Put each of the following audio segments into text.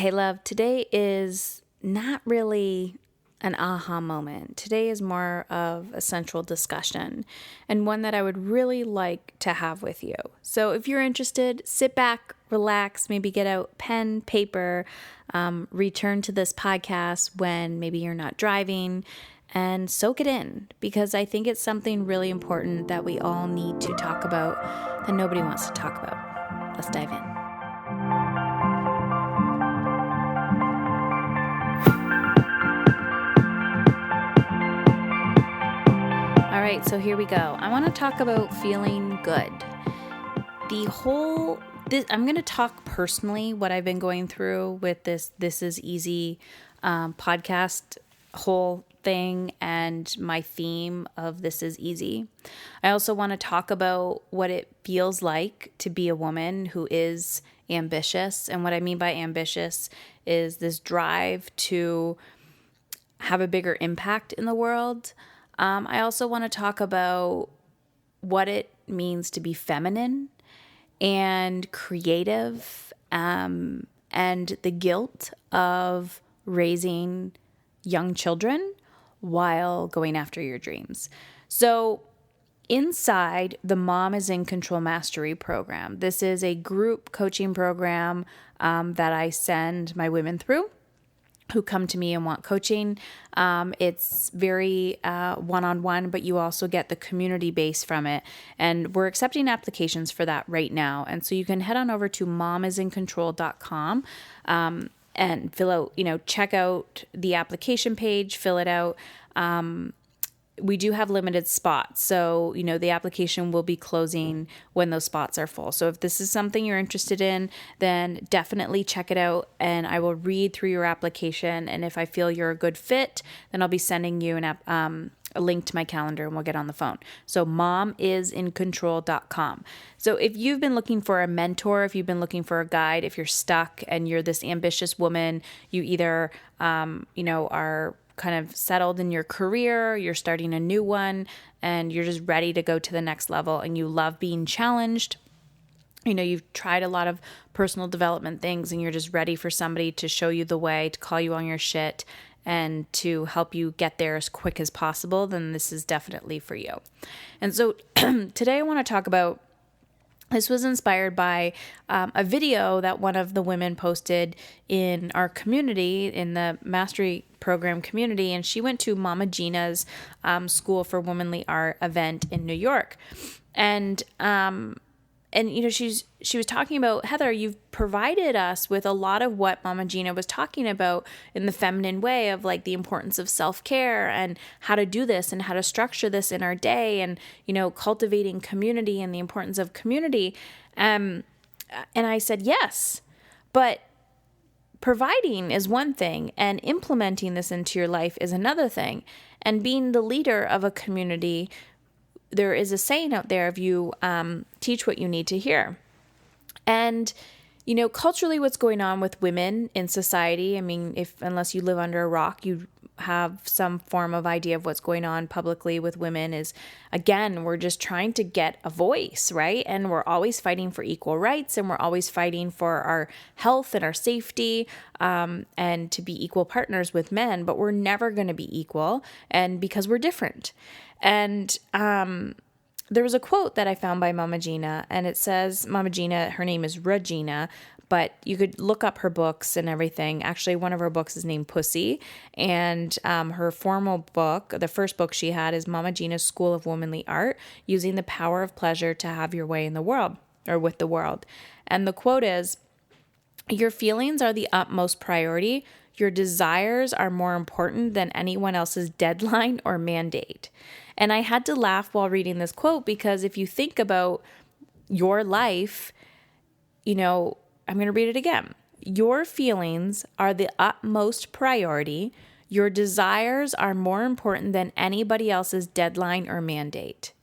Hey, love, today is not really an aha moment. Today is more of a central discussion and one that I would really like to have with you. So if you're interested, sit back, relax, maybe get out pen, paper, return to this podcast when maybe you're not driving and soak it in, because I think it's something really important that we all need to talk about that nobody wants to talk about. Let's dive in. All right, so here we go. I want to talk about feeling good. I'm going to talk personally what I've been going through with this Is Easy podcast whole thing and my theme of This Is Easy. I also want to talk about what it feels like to be a woman who is ambitious. And what I mean by ambitious is this drive to have a bigger impact in the world. I also want to talk about what it means to be feminine and creative, and the guilt of raising young children while going after your dreams. So inside the Mom Is In Control Mastery program, this is a group coaching program that I send my women through who come to me and want coaching. It's very one-on-one, but you also get the community base from it. And we're accepting applications for that right now. And so you can head on over to momisincontrol.com and fill out, check out the application page, fill it out. We do have limited spots. So, the application will be closing when those spots are full. So if this is something you're interested in, then definitely check it out and I will read through your application. And if I feel you're a good fit, then I'll be sending you a link to my calendar and we'll get on the phone. So momisincontrol.com. So if you've been looking for a mentor, if you've been looking for a guide, if you're stuck and you're this ambitious woman, you either, are kind of settled in your career, you're starting a new one, and you're just ready to go to the next level and you love being challenged. You've tried a lot of personal development things and you're just ready for somebody to show you the way, to call you on your shit, and to help you get there as quick as possible, then this is definitely for you. And so today I want to talk about, this was inspired by a video that one of the women posted in our community, in the Mastery Program community, and she went to Mama Gena's School for Womanly Art event in New York. And she was talking about, Heather, you've provided us with a lot of what Mama Gena was talking about in the feminine way of like the importance of self-care and how to do this and how to structure this in our day and, cultivating community and the importance of community. And I said, yes, but providing is one thing and implementing this into your life is another thing. And being the leader of a community, there is a saying out there of you teach what you need to hear. And, culturally what's going on with women in society, unless you live under a rock, you have some form of idea of what's going on publicly with women is, again, we're just trying to get a voice, right? And we're always fighting for equal rights and we're always fighting for our health and our safety and to be equal partners with men, but we're never going to be equal and because we're different. And there was a quote that I found by Mama Gena, and it says, Mama Gena, her name is Regena, but you could look up her books and everything. Actually, one of her books is named Pussy, and her formal book, the first book she had, is Mama Gena's School of Womanly Art, Using the Power of Pleasure to Have Your Way in the World, or with the world. And the quote is, your feelings are the utmost priority. Your desires are more important than anyone else's deadline or mandate. And I had to laugh while reading this quote because if you think about your life, I'm going to read it again. Your feelings are the utmost priority. Your desires are more important than anybody else's deadline or mandate.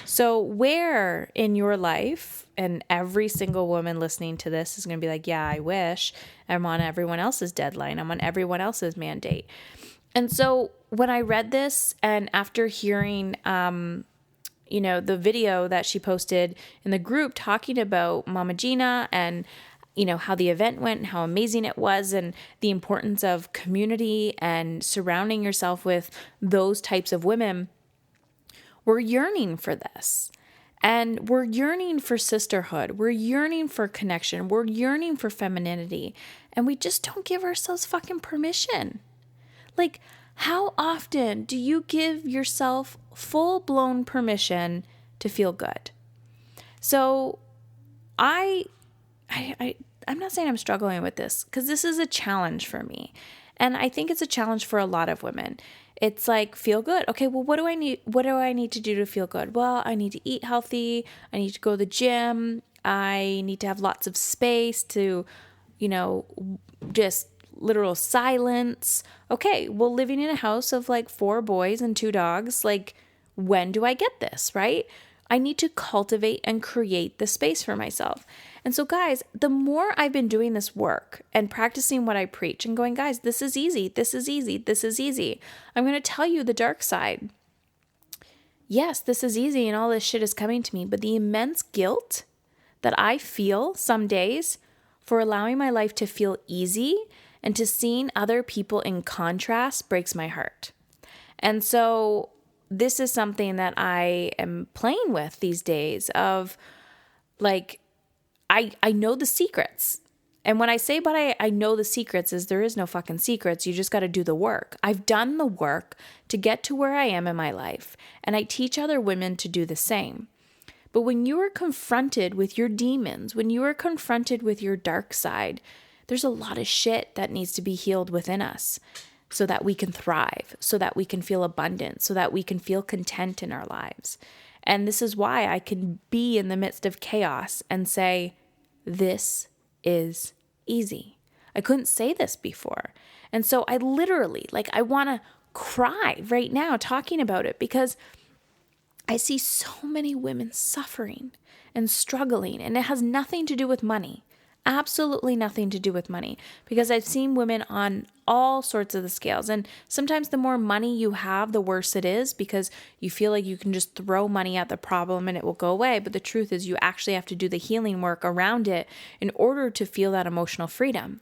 So where in your life, and every single woman listening to this is going to be like, yeah, I wish I'm on everyone else's deadline. I'm on everyone else's mandate. And so when I read this and after hearing, the video that she posted in the group talking about Mama Gena and how the event went and how amazing it was, and the importance of community and surrounding yourself with those types of women, we're yearning for this. And we're yearning for sisterhood. We're yearning for connection. We're yearning for femininity. And we just don't give ourselves fucking permission. Like, how often do you give yourself full-blown permission to feel good? So I'm not saying I'm struggling with this, because this is a challenge for me. And I think it's a challenge for a lot of women. It's like, feel good. Okay, well, what do I need? What do I need to do to feel good? Well, I need to eat healthy. I need to go to the gym. I need to have lots of space to, just literal silence. Okay, well, living in a house of like 4 boys and 2 dogs, like, when do I get this, right? I need to cultivate and create the space for myself. And so, guys, the more I've been doing this work and practicing what I preach and going, guys, this is easy, this is easy, this is easy. I'm going to tell you the dark side. Yes, this is easy and all this shit is coming to me, but the immense guilt that I feel some days for allowing my life to feel easy and to seeing other people in contrast breaks my heart. And so this is something that I am playing with these days of like, I know the secrets. And when I say, but I know the secrets, is there is no fucking secrets. You just got to do the work. I've done the work to get to where I am in my life. And I teach other women to do the same. But when you are confronted with your demons, when you are confronted with your dark side, there's a lot of shit that needs to be healed within us so that we can thrive, so that we can feel abundant, so that we can feel content in our lives. And this is why I can be in the midst of chaos and say, this is easy. I couldn't say this before. And so I literally, I want to cry right now talking about it, because I see so many women suffering and struggling, and it has nothing to do with money. Absolutely nothing to do with money, because I've seen women on all sorts of the scales. And sometimes the more money you have, the worse it is, because you feel like you can just throw money at the problem and it will go away. But the truth is you actually have to do the healing work around it in order to feel that emotional freedom.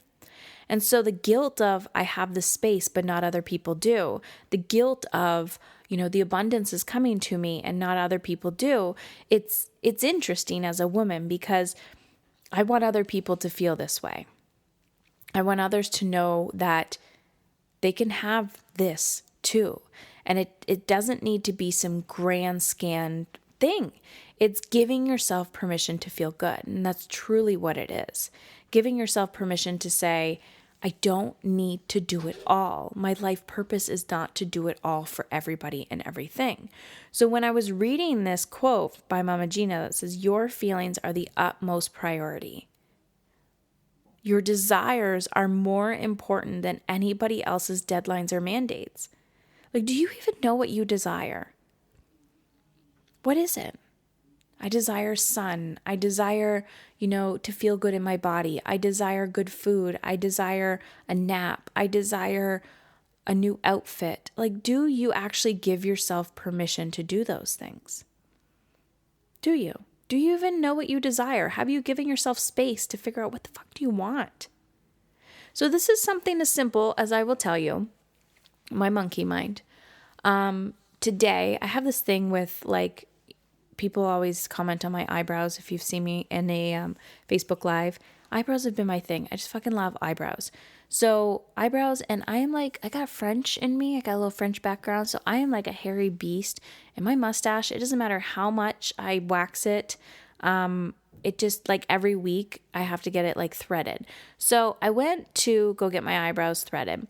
And so the guilt of, I have the space, but not other people do. The guilt of, the abundance is coming to me and not other people do. It's interesting as a woman, because I want other people to feel this way. I want others to know that they can have this too. And it doesn't need to be some grand scan thing. It's giving yourself permission to feel good. And that's truly what it is. Giving yourself permission to say, I don't need to do it all. My life purpose is not to do it all for everybody and everything. So when I was reading this quote by Mama Gena that says, your feelings are the utmost priority. Your desires are more important than anybody else's deadlines or mandates. Do you even know what you desire? What is it? I desire sun. I desire, to feel good in my body. I desire good food. I desire a nap. I desire a new outfit. Do you actually give yourself permission to do those things? Do you? Do you even know what you desire? Have you given yourself space to figure out what the fuck do you want? So this is something as simple as I will tell you, my monkey mind. Today, I have this thing with people always comment on my eyebrows. If you've seen me in a Facebook Live, eyebrows have been my thing. I just fucking love eyebrows. So eyebrows, and I am I got French in me. I got a little French background. So I am like a hairy beast. And my mustache, it doesn't matter how much I wax it. It just every week I have to get it threaded. So I went to go get my eyebrows threaded.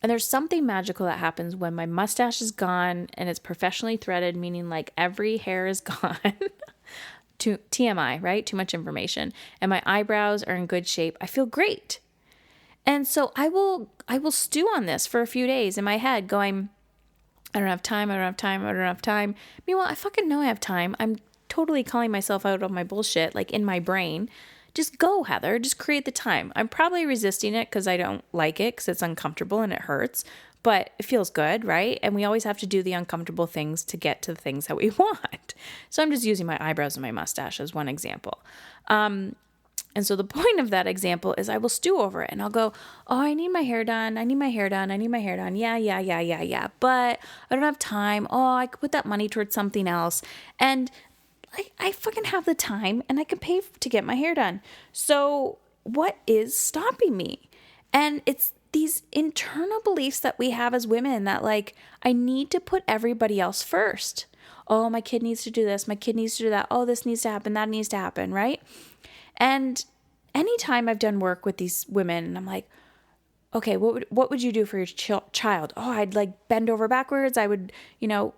And there's something magical that happens when my mustache is gone and it's professionally threaded, meaning every hair is gone. TMI, right? Too much information. And my eyebrows are in good shape. I feel great. And so I will stew on this for a few days in my head going, I don't have time. Meanwhile, I fucking know I have time. I'm totally calling myself out of my bullshit, in my brain. Just go, Heather. Just create the time. I'm probably resisting it because I don't like it, because it's uncomfortable and it hurts, but it feels good, right? And we always have to do the uncomfortable things to get to the things that we want. So I'm just using my eyebrows and my mustache as one example. And so the point of that example is I will stew over it and I'll go, oh, I need my hair done. I need my hair done. I need my hair done. Yeah. But I don't have time. Oh, I could put that money towards something else. And I fucking have the time and I can pay to get my hair done. So what is stopping me? And it's these internal beliefs that we have as women that like, I need to put everybody else first. Oh, my kid needs to do this. My kid needs to do that. Oh, this needs to happen. That needs to happen. Right. And anytime I've done work with these women and I'm like, okay, what would you do for your child? Oh, I'd like bend over backwards. I would,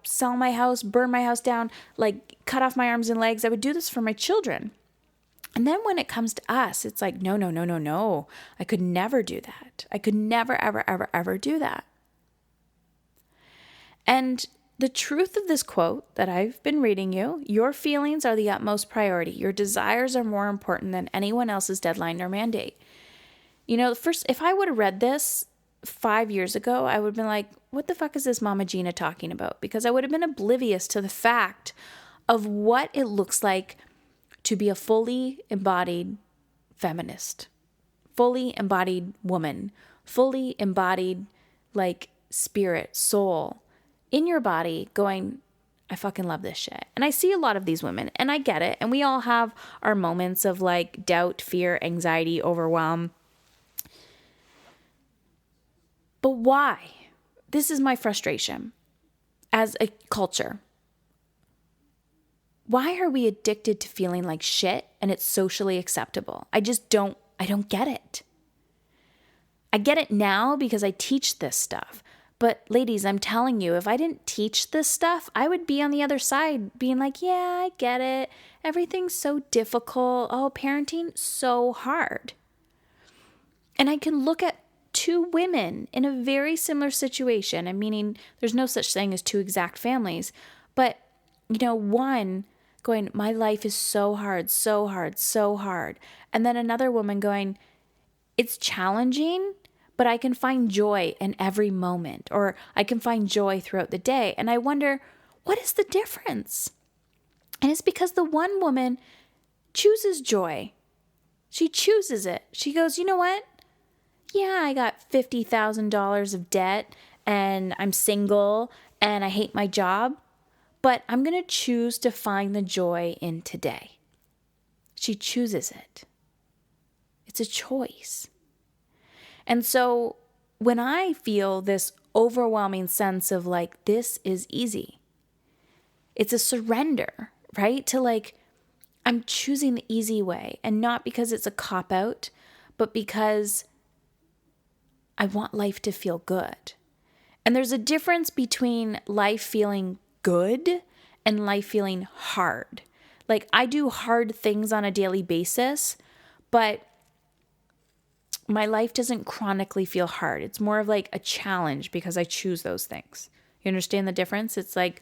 sell my house, burn my house down, like cut off my arms and legs. I would do this for my children. And then when it comes to us, it's like, no. I could never do that. I could never, ever do that. And the truth of this quote that I've been reading you, your feelings are the utmost priority. Your desires are more important than anyone else's deadline or mandate. First, if I would have read this 5 years ago, I would have been like, what the fuck is this Mama Gena talking about? Because I would have been oblivious to the fact of what it looks like to be a fully embodied feminist, fully embodied woman, fully embodied like spirit, soul, in your body going, I fucking love this shit. And I see a lot of these women and I get it. And we all have our moments of like doubt, fear, anxiety, overwhelm. But why? This is my frustration as a culture. Why are we addicted to feeling like shit and it's socially acceptable? I don't get it. I get it now because I teach this stuff. But ladies, I'm telling you, if I didn't teach this stuff, I would be on the other side being like, yeah, I get it. Everything's so difficult. Oh, parenting, so hard. And I can look at two women in a very similar situation. And meaning there's no such thing as two exact families. But, one going, my life is so hard. And then another woman going, it's challenging, but I can find joy in every moment, or I can find joy throughout the day. And I wonder, what is the difference? And it's because the one woman chooses joy. She chooses it. She goes, you know what? Yeah, I got $50,000 of debt and I'm single and I hate my job, but I'm going to choose to find the joy in today. She chooses it. It's a choice. And so when I feel this overwhelming sense of like, this is easy, it's a surrender, right? To like, I'm choosing the easy way, and not because it's a cop-out, but because I want life to feel good. And there's a difference between life feeling good and life feeling hard. Like I do hard things on a daily basis, but my life doesn't chronically feel hard. It's more of like a challenge because I choose those things. You understand the difference? It's like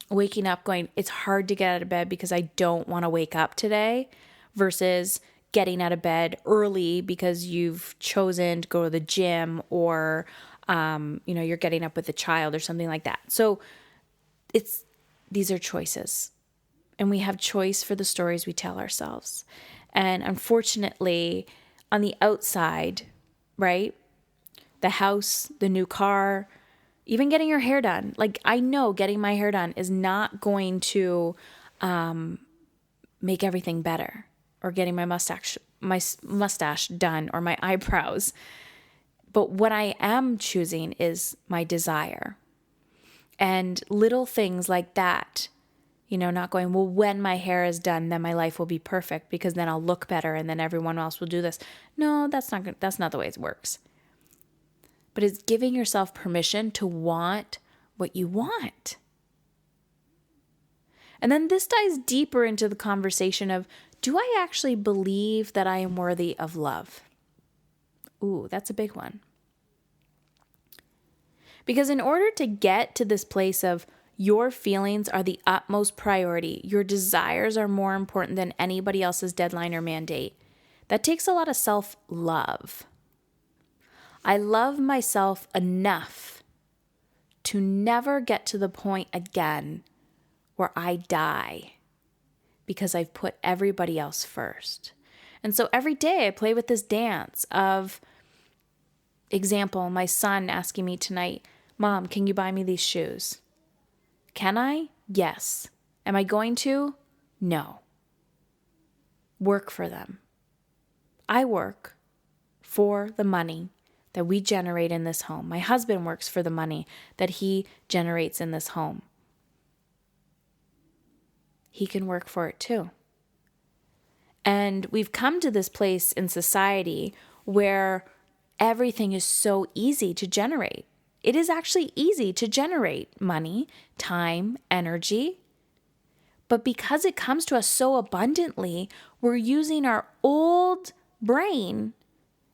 waking up going, it's hard to get out of bed because I don't want to wake up today, versus getting out of bed early because you've chosen to go to the gym, or, you're getting up with a child or something like that. So these are choices, and we have choice for the stories we tell ourselves. And unfortunately, on the outside, right? The house, the new car, even getting your hair done. Like I know getting my hair done is not going to make everything better, or getting my mustache done, or my eyebrows. But what I am choosing is my desire. And little things like that, not going, well, when my hair is done, then my life will be perfect because then I'll look better and then everyone else will do this. No, that's not the way it works. But it's giving yourself permission to want what you want. And then this dives deeper into the conversation of, do I actually believe that I am worthy of love? Ooh, that's a big one. Because in order to get to this place of your feelings are the utmost priority, your desires are more important than anybody else's deadline or mandate, that takes a lot of self-love. I love myself enough to never get to the point again where I die because I've put everybody else first. And so every day I play with this dance of, example, my son asking me tonight, Mom, can you buy me these shoes? Can I? Yes. Am I going to? No. Work for them. I work for the money that we generate in this home. My husband works for the money that he generates in this home. He can work for it too. And we've come to this place in society where everything is so easy to generate. It is actually easy to generate money, time, energy. But because it comes to us so abundantly, we're using our old brain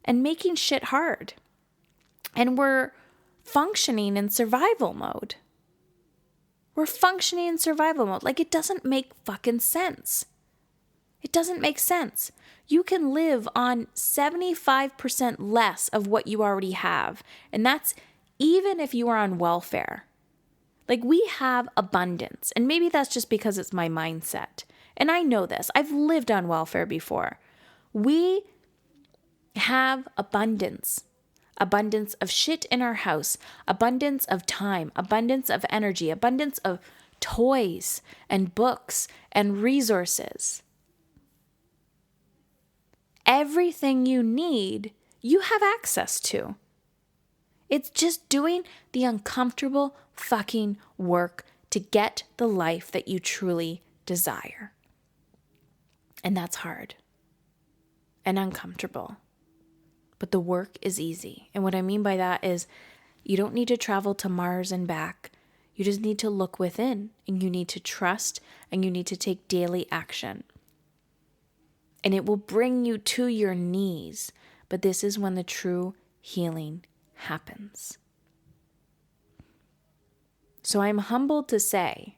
and making shit hard. And we're functioning in survival mode. We're functioning in survival mode. Like, it doesn't make fucking sense. It doesn't make sense. You can live on 75% less of what you already have. And that's even if you are on welfare. Like, we have abundance. And maybe that's just because it's my mindset. And I know this. I've lived on welfare before. We have abundance. Abundance of shit in our house. Abundance of time. Abundance of energy. Abundance of toys and books and resources. Everything you need, you have access to. It's just doing the uncomfortable fucking work to get the life that you truly desire. And that's hard and uncomfortable. But the work is easy. And what I mean by that is you don't need to travel to Mars and back. You just need to look within, and you need to trust, and you need to take daily action. And it will bring you to your knees. But this is when the true healing happens. So I'm humbled to say,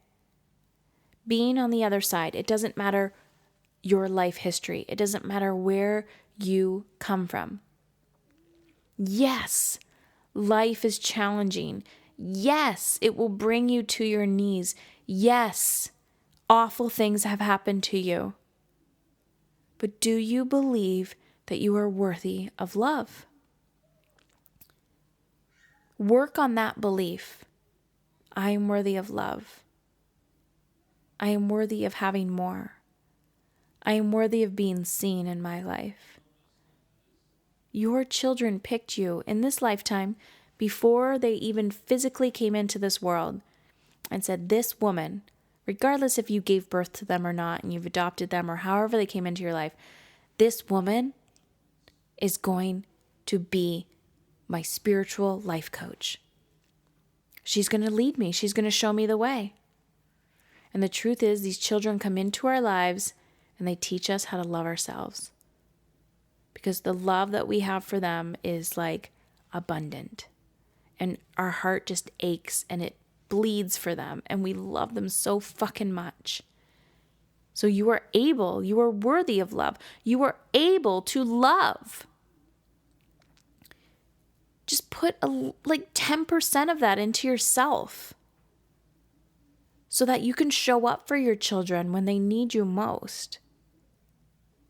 being on the other side, it doesn't matter your life history. It doesn't matter where you come from. Yes, life is challenging. Yes, it will bring you to your knees. Yes, awful things have happened to you. But do you believe that you are worthy of love? Work on that belief. I am worthy of love. I am worthy of having more. I am worthy of being seen in my life. Your children picked you in this lifetime before they even physically came into this world and said, this woman, regardless if you gave birth to them or not and you've adopted them or however they came into your life, this woman is going to be my spiritual life coach. She's going to lead me. She's going to show me the way. And the truth is, these children come into our lives and they teach us how to love ourselves. Because the love that we have for them is like abundant. And our heart just aches and it bleeds for them. And we love them so fucking much. So you are worthy of love. You are able to love. Just put like 10% of that into yourself. So that you can show up for your children when they need you most.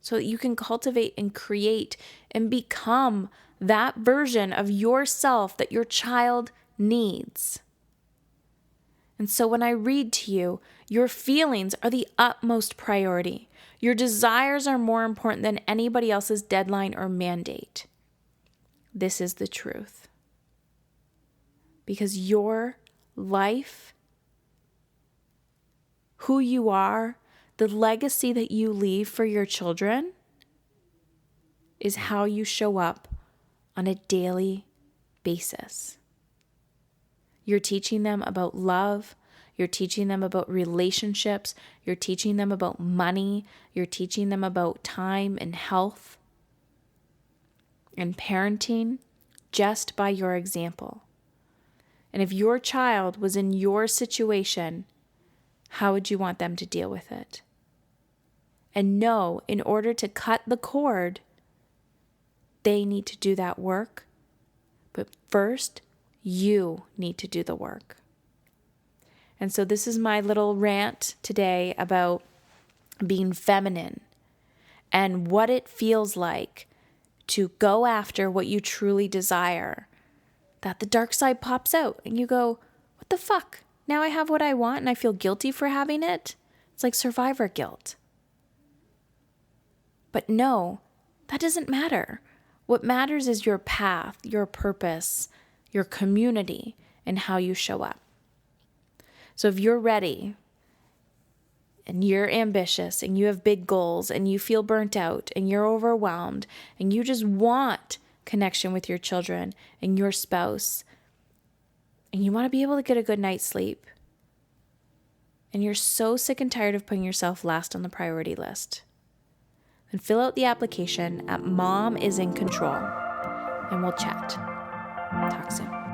So that you can cultivate and create and become that version of yourself that your child needs. And so when I read to you, your feelings are the utmost priority. Your desires are more important than anybody else's deadline or mandate. This is the truth. Because your life, who you are, the legacy that you leave for your children is how you show up on a daily basis. You're teaching them about love. You're teaching them about relationships. You're teaching them about money. You're teaching them about time and health and parenting just by your example. And if your child was in your situation, how would you want them to deal with it? And know, in order to cut the cord, they need to do that work. But first, you need to do the work. And so this is my little rant today about being feminine, and what it feels like to go after what you truly desire, that the dark side pops out and you go, what the fuck? Now I have what I want and I feel guilty for having it? It's like survivor guilt. But no, that doesn't matter. What matters is your path, your purpose, your community, and how you show up. So if you're ready and you're ambitious and you have big goals and you feel burnt out and you're overwhelmed and you just want connection with your children and your spouse and you want to be able to get a good night's sleep and you're so sick and tired of putting yourself last on the priority list, then fill out the application at Mom Is In Control and we'll chat. Talk soon.